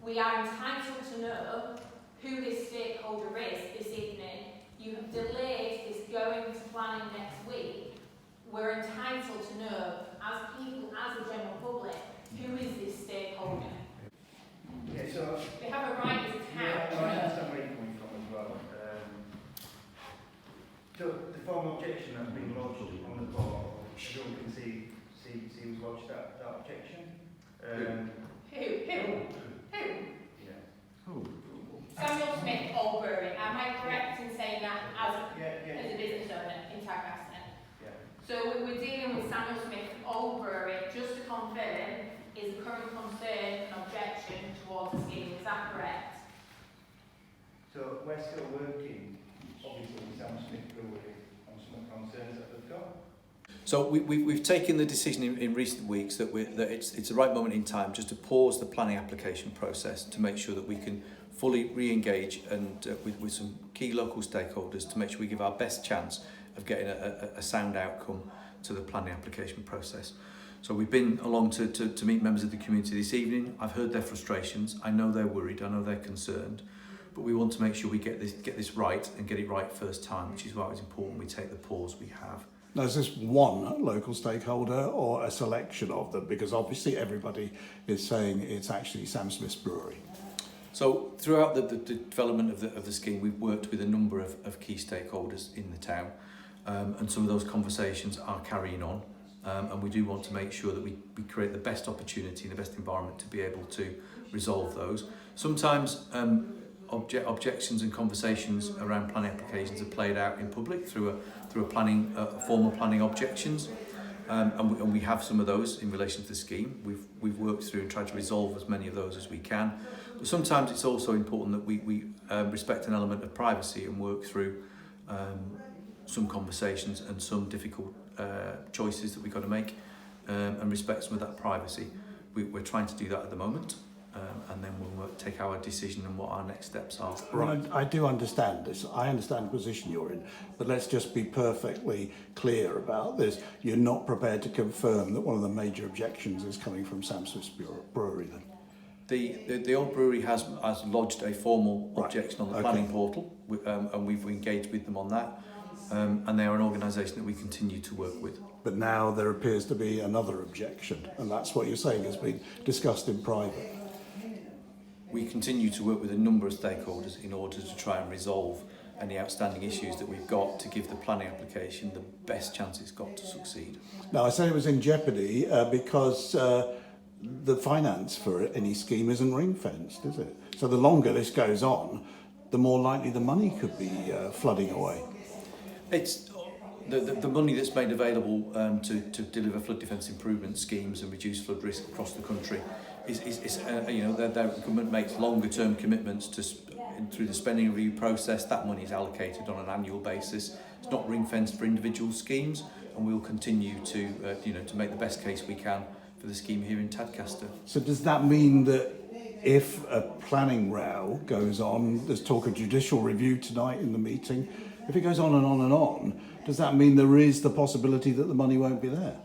We are entitled to know who this stakeholder is this evening. You have delayed this going to planning next week. We're entitled to know, as people, as a general public, who is this stakeholder. Yeah, so We have a right as a town yeah, to I know. understand where you're coming from as well. So the formal objection that's been lodged on the board, everyone can see who's lodged that objection. Who? Yeah. Who? Samuel Smith, Oldbury. Am I correct in saying that as Yeah. a business owner in Tadcaster? Yeah. So we're dealing with Samuel Smith from Oldbury. Just to confirm, is the current concern an objection towards the scheme? Is that correct? So we're still working, obviously, with Sam Smith Brewery on some concerns that they've got. So we've taken the decision in recent weeks that it's the right moment in time just to pause the planning application process to make sure that we can fully re-engage and with some key local stakeholders to make sure we give our best chance of getting a sound outcome to the planning application process. So we've been along to meet members of the community this evening. I've heard their frustrations. I know they're worried. I know they're concerned. But we want to make sure we get this right and get it right first time, which is why it's important we take the pause we have. Now, is this one local stakeholder or a selection of them? Because obviously everybody is saying it's actually Sam Smith's Brewery. So throughout the development of the scheme, we've worked with a number of key stakeholders in the town, and some of those conversations are carrying on. And we do want to make sure that we create the best opportunity and the best environment to be able to resolve those. Sometimes objections and conversations around planning applications are played out in public through a formal planning objections, and we have some of those in relation to the scheme. We've worked through and tried to resolve as many of those as we can. But sometimes it's also important that we respect an element of privacy and work through some conversations and some difficult choices that we've got to make, and respect some of that privacy. We're trying to do that at the moment. And then we'll take our decision and what our next steps are. Right. I do understand this. I understand the position you're in, but let's just be perfectly clear about this. You're not prepared to confirm that one of the major objections is coming from Sam Smith's Brewery then? The old brewery has lodged a formal objection on the planning portal, and we've engaged with them on that. And they are an organisation that we continue to work with. But now there appears to be another objection, and that's what you're saying has been discussed in private. We continue to work with a number of stakeholders in order to try and resolve any outstanding issues that we've got to give the planning application the best chance it's got to succeed. Now, I say it was in jeopardy because the finance for any scheme isn't ring-fenced, is it? So the longer this goes on, the more likely the money could be flooding away. It's the money that's made available to deliver flood defence improvement schemes and reduce flood risk across the country is the government makes longer term commitments through the spending review process. That money is allocated on an annual basis. It's not ring fenced for individual schemes, and we'll continue to make the best case we can for the scheme here in Tadcaster. So does that mean that if a planning row goes on, there's talk of judicial review tonight in the meeting, if it goes on and on and on, does that mean there is the possibility that the money won't be there?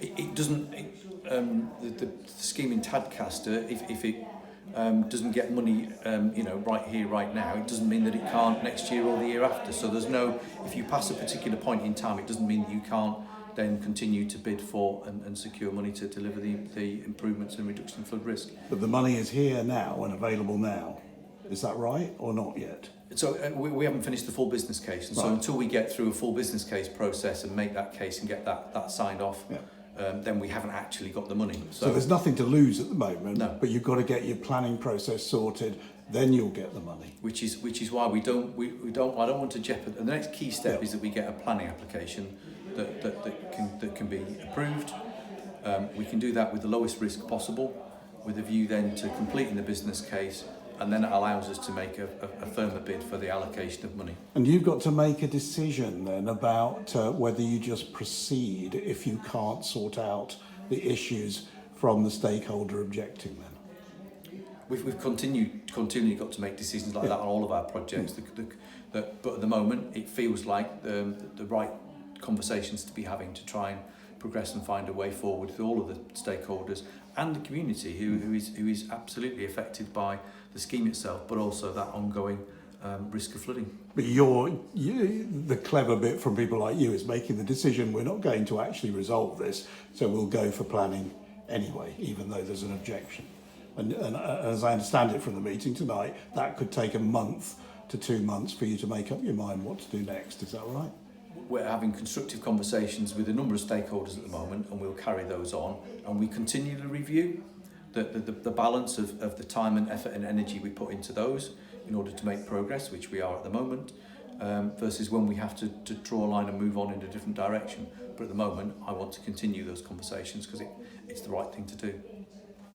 It doesn't. The scheme in Tadcaster, if it doesn't get money, right here, right now, it doesn't mean that it can't next year or the year after. So there's no. If you pass a particular point in time, it doesn't mean that you can't then continue to bid for and secure money to deliver the improvements and reduction in flood risk. But the money is here now and available now. Is that right or not yet? So we haven't finished the full business case, and so until we get through a full business case process and make that case and get that signed off, then we haven't actually got the money. So there's nothing to lose at the moment. No. But you've got to get your planning process sorted, then you'll get the money. Which is why I don't want to jeopardise. The next key step is that we get a planning application that can be approved. We can do that with the lowest risk possible, with a view then to completing the business case, and then it allows us to make a firmer bid for the allocation of money. And you've got to make a decision then about whether you just proceed if you can't sort out the issues from the stakeholder objecting then. We've continually got to make decisions like that on all of our projects. But at the moment, it feels like the right conversations to be having to try and progress and find a way forward with all of the stakeholders and the community who is absolutely affected by the scheme itself, but also that ongoing risk of flooding. But the clever bit from people like you is making the decision we're not going to actually resolve this, so we'll go for planning anyway, even though there's an objection. And as I understand it from the meeting tonight, that could take a month to 2 months for you to make up your mind what to do next. Is that right? We're having constructive conversations with a number of stakeholders at the moment, and we'll carry those on, and we continually review the balance of the time and effort and energy we put into those in order to make progress, which we are at the moment, versus when we have to draw a line and move on in a different direction. But at the moment, I want to continue those conversations because it's the right thing to do.